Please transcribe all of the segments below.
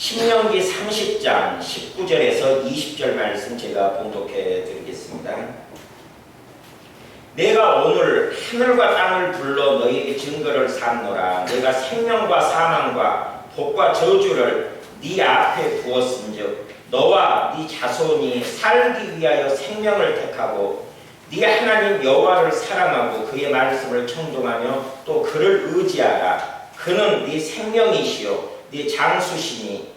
신명기 30장 19절에서 20절 말씀 제가 봉독해 드리겠습니다. 내가 오늘 하늘과 땅을 불러 너희에게 증거를 삼노라. 내가 생명과 사망과 복과 저주를 네 앞에 두었은즉 너와 네 자손이 살기 위하여 생명을 택하고 네 하나님 여호와를 사랑하고 그의 말씀을 청종하며 또 그를 의지하라. 그는 네 생명이시요 네 장수이시니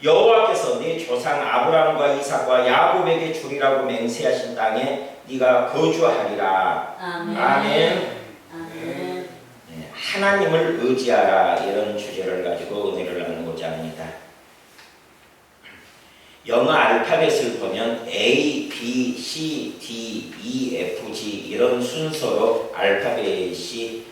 여호와께서 네 조상 아브라함과 이삭과 야곱에게 주리라고 맹세하신 땅에 네가 거주하리라. 아멘. 아멘. 아멘. 네, 하나님을 의지하라, 이런 주제를 가지고 은혜를 나누고자 합니다. 영어 알파벳을 보면 A, B, C, D, E, F, G 이런 순서로 알파벳이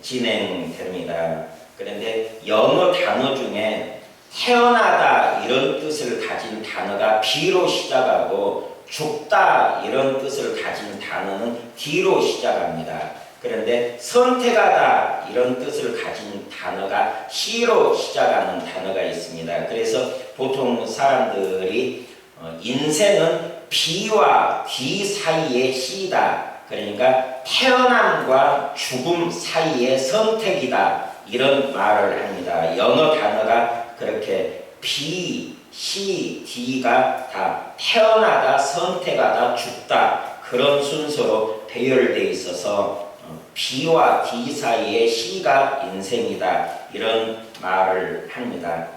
진행됩니다. 그런데 영어 단어 중에 태어나다 이런 뜻을 가진 단어가 B로 시작하고 죽다 이런 뜻을 가진 단어는 D로 시작합니다. 그런데 선택하다 이런 뜻을 가진 단어가 C로 시작하는 단어가 있습니다. 그래서 보통 사람들이 인생은 B와 D 사이의 C다. 그러니까 태어남과 죽음 사이의 선택이다. 이런 말을 합니다. 영어 단어가 그렇게 B, C, D가 다 태어나다, 선택하다, 죽다 그런 순서로 배열되어 있어서 B와 D 사이의 C가 인생이다. 이런 말을 합니다.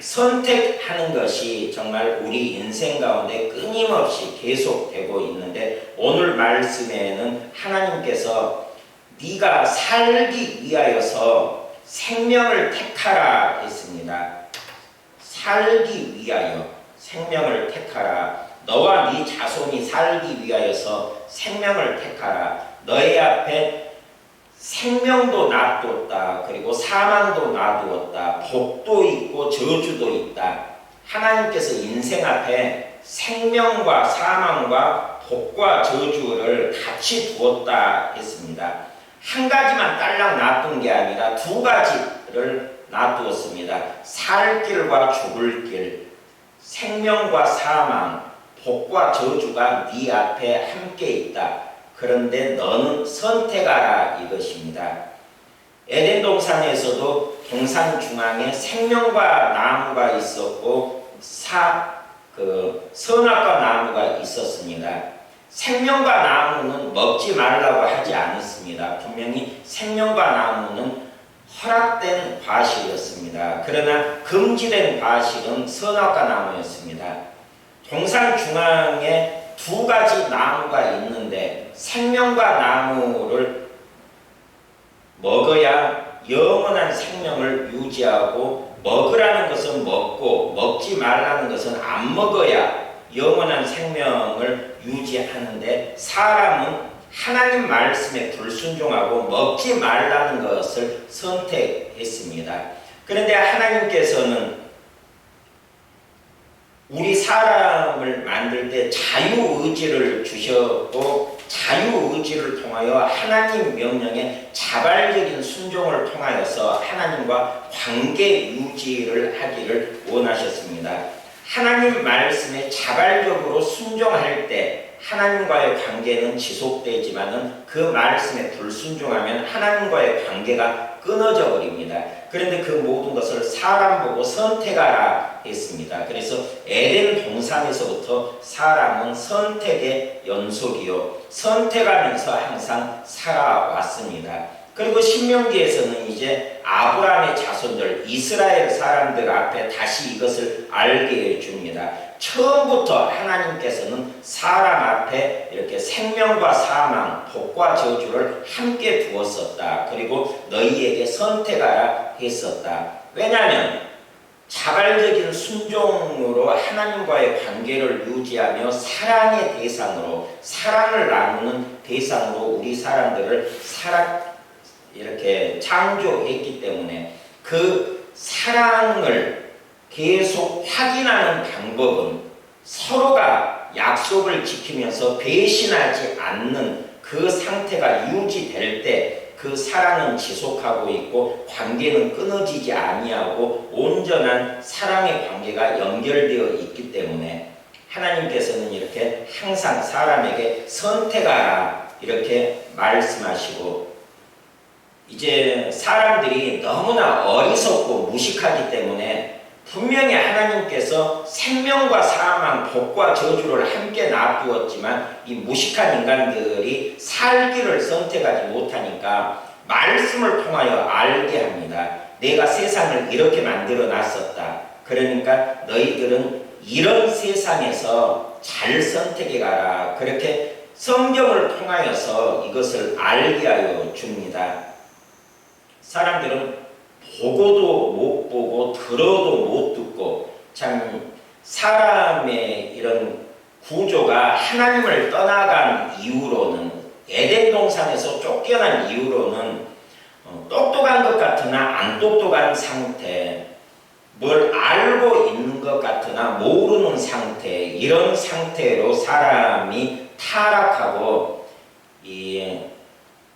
선택하는 것이 정말 우리 인생 가운데 끊임없이 계속되고 있는데 오늘 말씀에는 하나님께서 네가 살기 위하여서 생명을 택하라 했습니다. 살기 위하여 생명을 택하라. 너와 네 자손이 살기 위하여서 생명을 택하라. 너희 앞에 생명도 놔두었다. 그리고 사망도 놔두었다. 복도 있고 저주도 있다. 하나님께서 인생 앞에 생명과 사망과 복과 저주를 같이 두었다 했습니다. 한 가지만 딸랑 놔둔 게 아니라 두 가지를 놔두었습니다. 살 길과 죽을 길, 생명과 사망, 복과 저주가 네 앞에 함께 있다. 그런데 너는 선택하라 이것입니다. 에덴 동산에서도 동산 중앙에 생명과 나무가 있었고 선악과 나무가 있었습니다. 생명과 나무는 먹지 말라고 하지 않았습니다. 분명히 생명과 나무는 허락된 과실이었습니다. 그러나 금지된 과실은 선악과 나무였습니다. 동산 중앙에 두 가지 나무가 있는데 생명과 나무를 먹어야 영원한 생명을 유지하고 먹으라는 것은 먹고 먹지 말라는 것은 안 먹어야 영원한 생명을 유지하는데 사람은 하나님 말씀에 불순종하고 먹지 말라는 것을 선택했습니다. 그런데 하나님께서는 우리 사람을 만들 때 자유의지를 주셨고 자유의지를 통하여 하나님 명령에 자발적인 순종을 통하여서 하나님과 관계 유지를 하기를 원하셨습니다. 하나님 말씀에 자발적으로 순종할 때 하나님과의 관계는 지속되지만은 그 말씀에 불순종하면 하나님과의 관계가 끊어져 버립니다. 그런데 그 모든 것을 사람 보고 선택하라 했습니다. 그래서 에덴 동산에서부터 사람은 선택의 연속이요 선택하면서 항상 살아왔습니다. 그리고 신명기에서는 이제 아브라함의 자손들 이스라엘 사람들 앞에 다시 이것을 알게 해줍니다. 처음부터 하나님께서는 사람 앞에 이렇게 생명과 사망, 복과 저주를 함께 두었었다. 그리고 너희에게 선택하라 했었다. 왜냐하면 자발적인 순종으로 하나님과의 관계를 유지하며 사랑의 대상으로 사랑을 나누는 대상으로 우리 사람들을 이렇게 창조했기 때문에 그 사랑을 계속 확인하는 방법은 서로가 약속을 지키면서 배신하지 않는 그 상태가 유지될 때 그 사랑은 지속하고 있고 관계는 끊어지지 아니하고 온전한 사랑의 관계가 연결되어 있기 때문에 하나님께서는 이렇게 항상 사람에게 선택하라 이렇게 말씀하시고, 이제 사람들이 너무나 어리석고 무식하기 때문에 분명히 하나님께서 생명과 사망, 복과 저주를 함께 놔두었지만 이 무식한 인간들이 살기를 선택하지 못하니까 말씀을 통하여 알게 합니다. 내가 세상을 이렇게 만들어 놨었다. 그러니까 너희들은 이런 세상에서 잘 선택해 가라. 그렇게 성경을 통하여서 이것을 알게 하여 줍니다. 사람들은 보고도 못 보고 들어도 못 듣고, 참 사람의 이런 구조가 하나님을 떠나간 이후로는, 에덴 동산에서 쫓겨난 이후로는 똑똑한 것 같으나 안 똑똑한 상태, 뭘 알고 있는 것 같으나 모르는 상태, 이런 상태로 사람이 타락하고, 이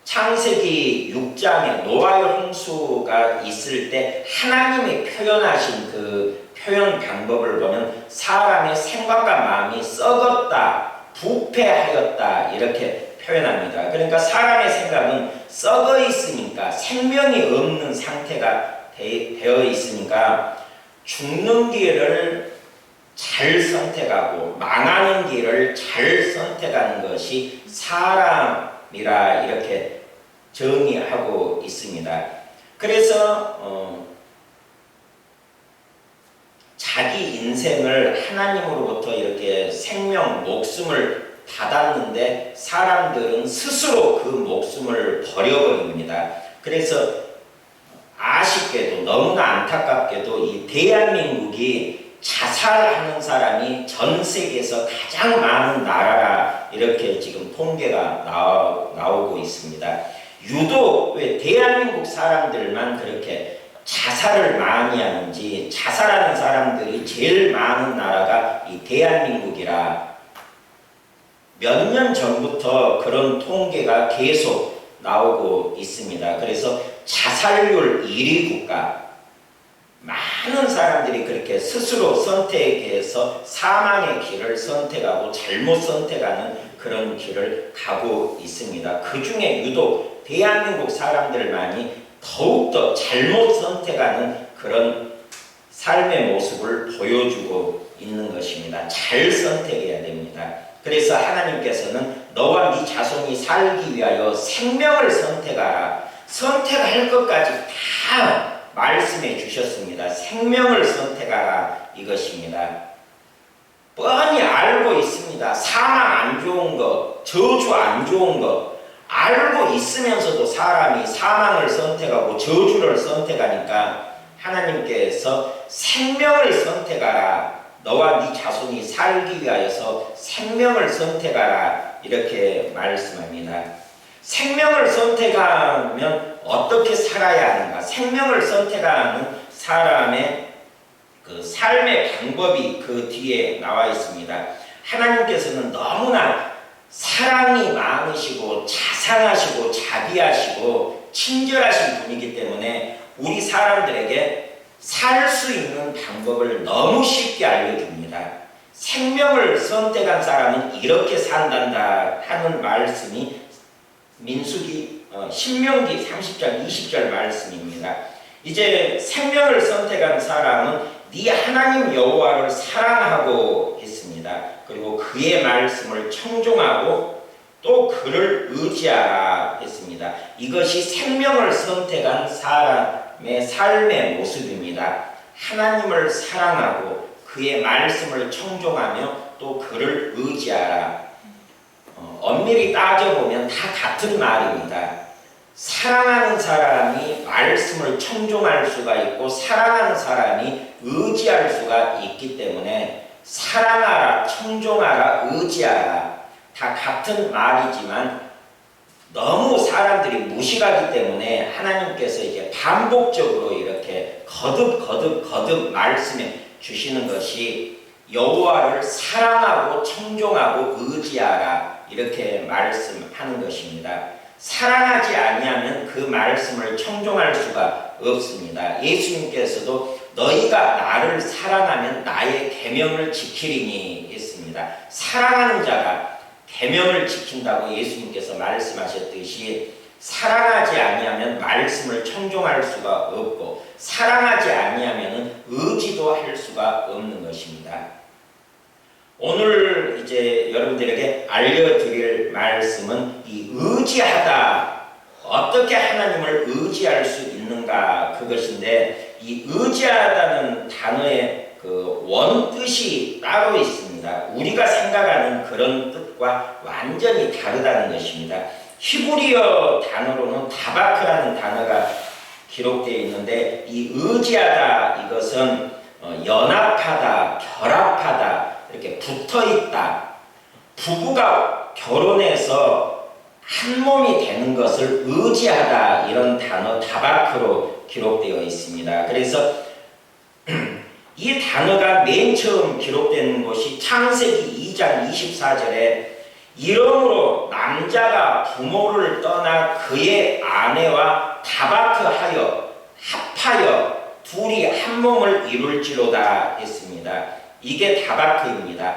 창세기 6장에 노아의 홍수가 있을 때 하나님이 표현하신 그 표현 방법을 보면 사람의 생각과 마음이 썩었다, 부패하였다 이렇게 표현합니다. 그러니까 사람의 생각은 썩어 있으니까, 생명이 없는 상태가 되어 있으니까 죽는 길을 잘 선택하고 망하는 길을 잘 선택하는 것이 사람이라 이렇게 정의하고 있습니다. 그래서 자기 인생을 하나님으로부터 이렇게 생명, 목숨을 받았는데 사람들은 스스로 그 목숨을 버려버립니다. 그래서 아쉽게도, 너무나 안타깝게도 이 대한민국이 자살하는 사람이 전 세계에서 가장 많은 나라라 이렇게 지금 통계가 나오고 있습니다. 유독 왜 대한민국 사람들만 그렇게 자살을 많이 하는지, 자살하는 사람들이 제일 많은 나라가 이 대한민국이라 몇 년 전부터 그런 통계가 계속 나오고 있습니다. 그래서 자살률 1위 국가, 많은 사람들이 그렇게 스스로 선택해서 사망의 길을 선택하고 잘못 선택하는 그런 길을 가고 있습니다. 그 중에 유독 대한민국 사람들만이 더욱더 잘못 선택하는 그런 삶의 모습을 보여주고 있는 것입니다. 잘 선택해야 됩니다. 그래서 하나님께서는 너와 네 자손이 살기 위하여 생명을 선택하라. 선택할 것까지 다 말씀해 주셨습니다. 생명을 선택하라 이것입니다. 뻔히 알고 있습니다. 사망 안 좋은 것, 저주 안 좋은 것 알고 있으면서도 사람이 사망을 선택하고 저주를 선택하니까 하나님께서 생명을 선택하라. 너와 네 자손이 살기 위하여서 생명을 선택하라 이렇게 말씀합니다. 생명을 선택하면 어떻게 살아야 하는가? 생명을 선택하는 사람의 그 삶의 방법이 그 뒤에 나와 있습니다. 하나님께서는 너무나 사랑이 많으시고 자상하시고 자비하시고 친절하신 분이기 때문에 우리 사람들에게 살 수 있는 방법을 너무 쉽게 알려줍니다. 생명을 선택한 사람은 이렇게 산단다 하는 말씀이 신명기 30장 20절 말씀입니다. 이제 생명을 선택한 사람은 네 하나님 여호와를 사랑하고 했습니다. 그리고 그의 말씀을 청종하고 또 그를 의지하라 했습니다. 이것이 생명을 선택한 사람의 삶의 모습입니다. 하나님을 사랑하고 그의 말씀을 청종하며 또 그를 의지하라. 엄밀히 따져보면 다 같은 말입니다. 사랑하는 사람이 말씀을 청종할 수가 있고 사랑하는 사람이 의지할 수가 있기 때문에 사랑하라, 청종하라, 의지하라 다 같은 말이지만 너무 사람들이 무식하기 때문에 하나님께서 이제 반복적으로 이렇게 거듭 말씀해 주시는 것이 여호와를 사랑하고 청종하고 의지하라 이렇게 말씀하는 것입니다. 사랑하지 아니하면 그 말씀을 청종할 수가 없습니다. 예수님께서도 너희가 나를 사랑하면 나의 계명을 지키리니 했습니다. 사랑하는 자가 계명을 지킨다고 예수님께서 말씀하셨듯이 사랑하지 아니하면 말씀을 청종할 수가 없고 사랑하지 아니하면 의지도 할 수가 없는 것입니다. 오늘 이제 여러분들에게 알려드릴 말씀은 이 의지하다, 어떻게 하나님을 의지할 수 있는가 그것인데, 이 의지하다는 단어의 그 원뜻이 따로 있습니다. 우리가 생각하는 그런 뜻과 완전히 다르다는 것입니다. 히브리어 단어로는 다바크라는 단어가 기록되어 있는데, 이 의지하다 이것은 연합하다, 결합하다, 이렇게 붙어있다, 부부가 결혼해서 한 몸이 되는 것을 의지하다, 이런 단어 다바크로 기록되어 있습니다. 그래서 이 단어가 맨 처음 기록된 것이 창세기 2장 24절에 이러므로 남자가 부모를 떠나 그의 아내와 다바크하여 합하여 둘이 한 몸을 이룰지로다 했습니다. 이게 다바크입니다.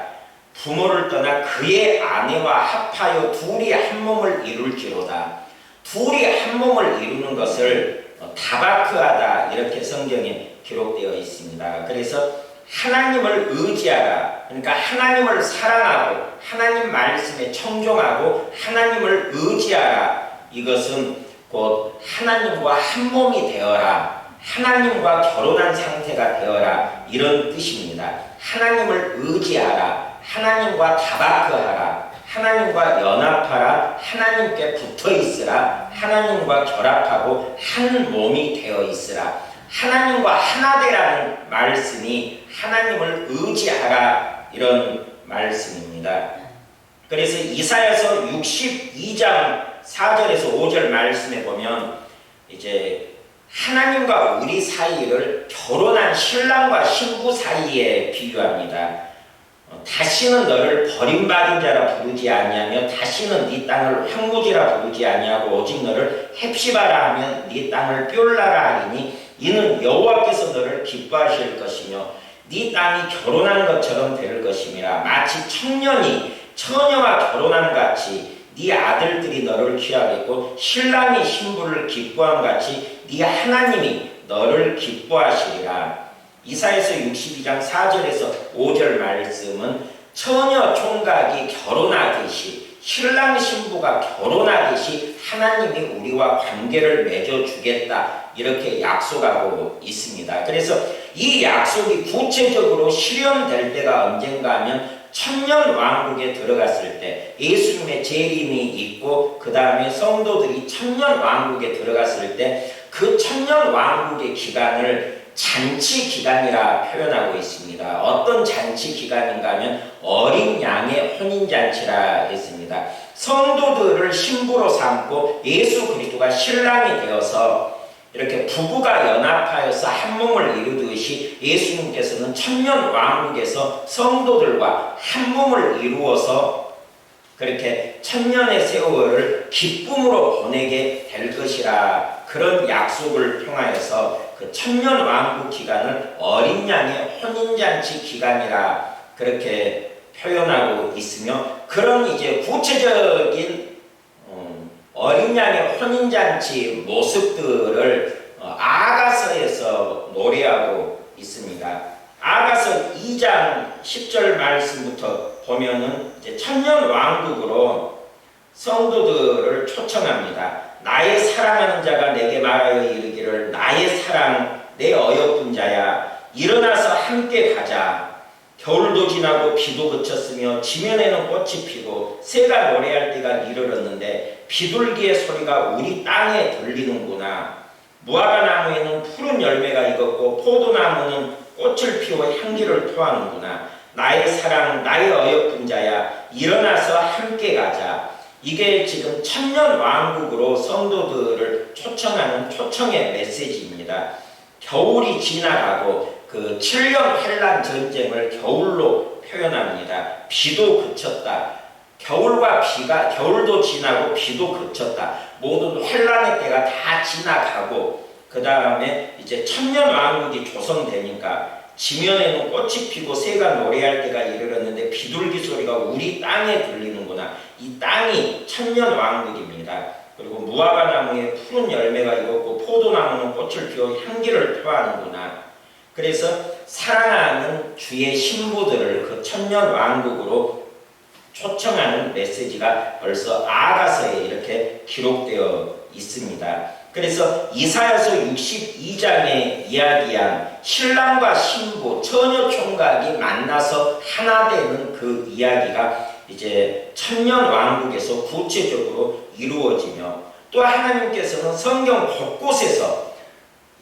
부모를 떠나 그의 아내와 합하여 둘이 한 몸을 이룰지로다. 둘이 한 몸을 이루는 것을 다바크하다, 이렇게 성경에 기록되어 있습니다. 그래서 하나님을 의지하라, 그러니까 하나님을 사랑하고 하나님 말씀에 청종하고 하나님을 의지하라, 이것은 곧 하나님과 한 몸이 되어라, 하나님과 결혼한 상태가 되어라, 이런 뜻입니다. 하나님을 의지하라, 하나님과 다바크하라, 하나님과 연합하라, 하나님께 붙어있으라, 하나님과 결합하고 한 몸이 되어 있으라, 하나님과 하나 되라는 말씀이 하나님을 의지하라, 이런 말씀입니다. 그래서 이사야서 62장 4절에서 5절 말씀에 보면 이제 하나님과 우리 사이를 결혼한 신랑과 신부 사이에 비유합니다. 다시는 너를 버림받은 자라 부르지 아니하며 다시는 네 땅을 황무지라 부르지 아니하고 오직 너를 헵시바라 하면 네 땅을 뻬라라 하리니 이는 여호와께서 너를 기뻐하실 것이며 네 땅이 결혼한 것처럼 될 것임이라. 마치 청년이 처녀와 결혼한 같이 네 아들들이 너를 취하겠고 신랑이 신부를 기뻐한 같이 네 하나님이 너를 기뻐하시리라. 이사야서 62장 4절에서 5절 말씀은 처녀 총각이 결혼하듯이 신랑 신부가 결혼하듯이 하나님이 우리와 관계를 맺어주겠다, 이렇게 약속하고 있습니다. 그래서 이 약속이 구체적으로 실현될 때가 언젠가 하면 천년왕국에 들어갔을 때, 예수님의 재림이 있고 그 다음에 성도들이 천년왕국에 들어갔을 때 그 천년왕국의 기간을 잔치기간이라 표현하고 있습니다. 어떤 잔치기간인가 하면 어린 양의 혼인잔치라 했습니다. 성도들을 신부로 삼고 예수 그리스도가 신랑이 되어서 이렇게 부부가 연합하여서 한 몸을 이루듯이 예수님께서는 천년왕국에서 성도들과 한 몸을 이루어서 그렇게 천년의 세월을 기쁨으로 보내게 될 것이라, 그런 약속을 통하여서 그 천년왕국 기간을 어린 양의 혼인잔치 기간이라 그렇게 표현하고 있으며, 그런 이제 구체적인 어린 양의 혼인잔치 모습들을 아가서에서 노래하고 있습니다. 아가서 2장 10절 말씀부터 보면은 이제 천년왕국으로 성도들을 초청합니다. 나의 사랑하는 자가 내게 말하여 이르기를 나의 사랑 내 어여쁜 자야 일어나서 함께 가자. 겨울도 지나고 비도 그쳤으며 지면에는 꽃이 피고 새가 노래할 때가 이르렀는데 비둘기의 소리가 우리 땅에 들리는구나. 무화과 나무에는 푸른 열매가 익었고 포도나무는 꽃을 피워 향기를 토하는구나. 나의 사랑 나의 어여쁜 자야 일어나서 함께 가자. 이게 지금 천년왕국으로 성도들을 초청하는 초청의 메시지입니다. 겨울이 지나가고 그 7년 환란 전쟁을 겨울로 표현합니다. 비도 그쳤다. 겨울도 지나고 비도 그쳤다. 모든 환란의 때가 다 지나가고 그 다음에 이제 천년왕국이 조성되니까 지면에는 꽃이 피고 새가 노래할 때가 이르렀는데 비둘기 소리가 우리 땅에 들리는구나. 이 땅이 천년왕국입니다. 그리고 무화과 나무에 푸른 열매가 익었고 포도나무는 꽃을 피워 향기를 토하는구나. 그래서 사랑하는 주의 신부들을 그 천년왕국으로 초청하는 메시지가 벌써 아가서에 이렇게 기록되어 있습니다. 그래서 이사야서 62장에 이야기한 신랑과 신부, 처녀 총각이 만나서 하나 되는 그 이야기가 이제 천년왕국에서 구체적으로 이루어지며, 또 하나님께서는 성경 곳곳에서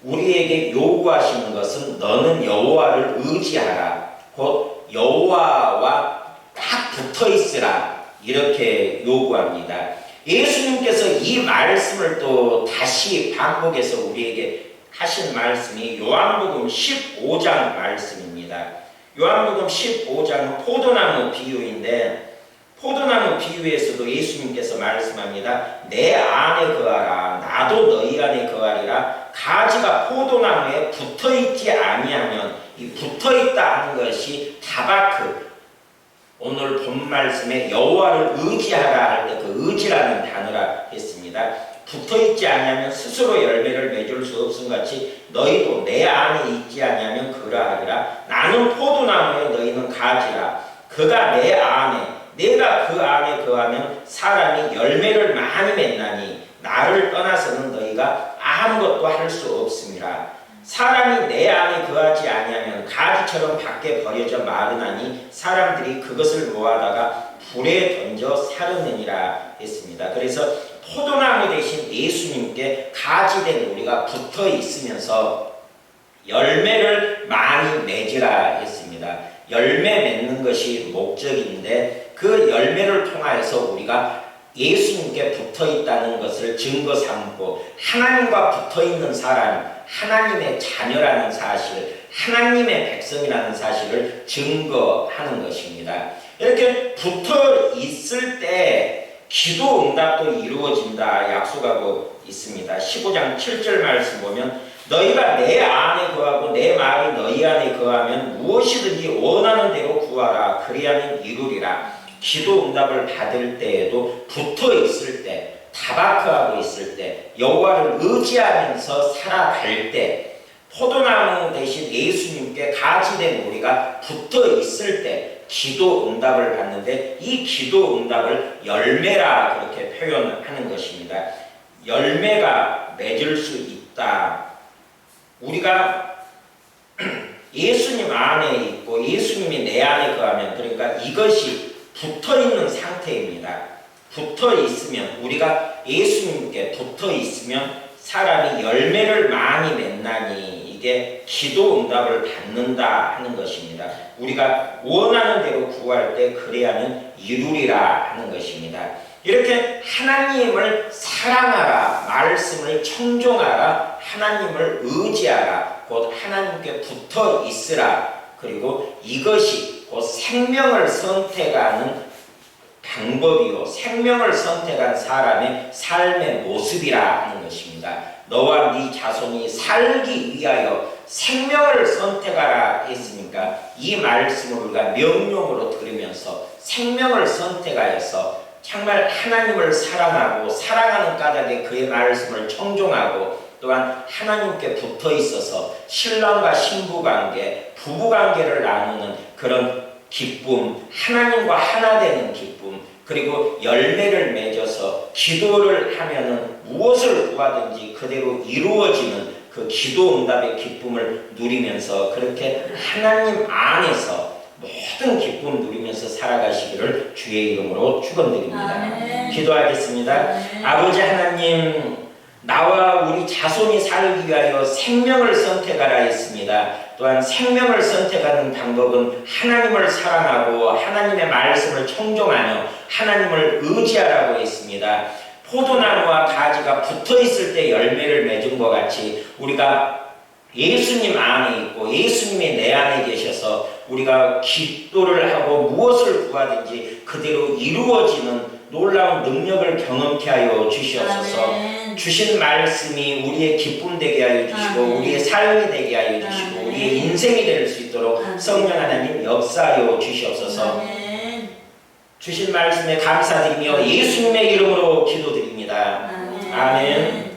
우리에게 요구하시는 것은 너는 여호와를 의지하라, 곧 여호와와 딱 붙어있으라, 이렇게 요구합니다. 예수님께서 이 말씀을 또 다시 반복해서 우리에게 하신 말씀이 요한복음 15장 말씀입니다. 요한복음 15장은 포도나무 비유인데, 포도나무 비유에서도 예수님께서 말씀합니다. 내 안에 거하라, 나도 너희 안에 거하리라. 가지가 포도나무에 붙어있지 아니하면, 이 붙어있다 하는 것이 다바크, 오늘 본 말씀에 여호와를 의지하라 할 때 그 의지라는 단어라 했습니다. 붙어있지 아니하면 스스로 열매를 맺을 수 없음 같이 너희도 내 안에 있지 아니하면 그러하리라. 나는 포도나무에 너희는 가지라. 그가 내 안에, 내가 그 안에 거하면 사람이 열매를 많이 맺나니 나를 떠나서는 너희가 아무것도 할 수 없음이라. 사람이 내 안에 거하지 아니하면 가지처럼 밖에 버려져 마르나니 사람들이 그것을 모아다가 불에 던져 사르느니라 했습니다. 그래서 포도나무 대신 예수님께 가지된 우리가 붙어 있으면서 열매를 많이 맺으라 했습니다. 열매 맺는 것이 목적인데, 그 열매를 통하여서 우리가 예수님께 붙어 있다는 것을 증거 삼고, 하나님과 붙어 있는 사람, 하나님의 자녀라는 사실, 하나님의 백성이라는 사실을 증거하는 것입니다. 이렇게 붙어 있을 때 기도 응답도 이루어진다 약속하고 있습니다. 15장 7절 말씀 보면 너희가 내 안에 거하고 내 말이 너희 안에 거하면 무엇이든지 원하는 대로 구하라. 그리하면 이루리라. 기도 응답을 받을 때에도 붙어 있을 때, 다바크하고 있을 때, 여호와를 의지하면서 살아갈 때, 포도나무 대신 예수님께 가지된 우리가 붙어 있을 때 기도 응답을 받는데, 이 기도 응답을 열매라 그렇게 표현하는 것입니다. 열매가 맺을 수 있다. 우리가 예수님 안에 있고 예수님이 내 안에 거하면, 그러니까 이것이 붙어있는 상태입니다. 붙어있으면, 우리가 예수님께 붙어있으면 사람이 열매를 많이 맺나니 이게 기도 응답을 받는다 하는 것입니다. 우리가 원하는 대로 구할 때 그래야는 이루리라 하는 것입니다. 이렇게 하나님을 사랑하라, 말씀을 청종하라, 하나님을 의지하라, 곧 하나님께 붙어 있으라, 그리고 이것이 곧 생명을 선택하는 방법이요, 생명을 선택한 사람의 삶의 모습이라 하는 것입니다. 너와 네 자손이 살기 위하여 생명을 선택하라 했으니까, 이 말씀을 우리가 명령으로 들으면서 생명을 선택하여서 정말 하나님을 사랑하고 사랑하는 까닭에 그의 말씀을 청종하고, 또한 하나님께 붙어 있어서 신랑과 신부 관계, 부부 관계를 나누는 그런 기쁨, 하나님과 하나 되는 기쁨, 그리고 열매를 맺어서 기도를 하면은 무엇을 구하든지 그대로 이루어지는 그 기도 응답의 기쁨을 누리면서, 그렇게 하나님 안에서 모든 기쁨 누리면서 살아가시기를 주의 이름으로 축원드립니다. 기도하겠습니다. 아버지 하나님, 나와 우리 자손이 살기 위하여 생명을 선택하라 했습니다. 또한 생명을 선택하는 방법은 하나님을 사랑하고 하나님의 말씀을 청종하며 하나님을 의지하라고 했습니다. 포도나무와 가지가 붙어있을 때 열매를 맺은 것 같이 우리가 예수님 안에 있고 예수님이 내 안에 계셔서 우리가 기도를 하고 무엇을 구하든지 그대로 이루어지는 놀라운 능력을 경험케 하여 주시옵소서. 아멘. 주신 말씀이 우리의 기쁨 되게 하여 주시고 아멘. 우리의 삶이 되게 하여 주시고 아멘. 우리의 인생이 될 수 있도록 아멘. 성령 하나님 역사하여 주시옵소서. 아멘. 주신 말씀에 감사드리며 예수님의 이름으로 기도드립니다. 아멘. 아멘.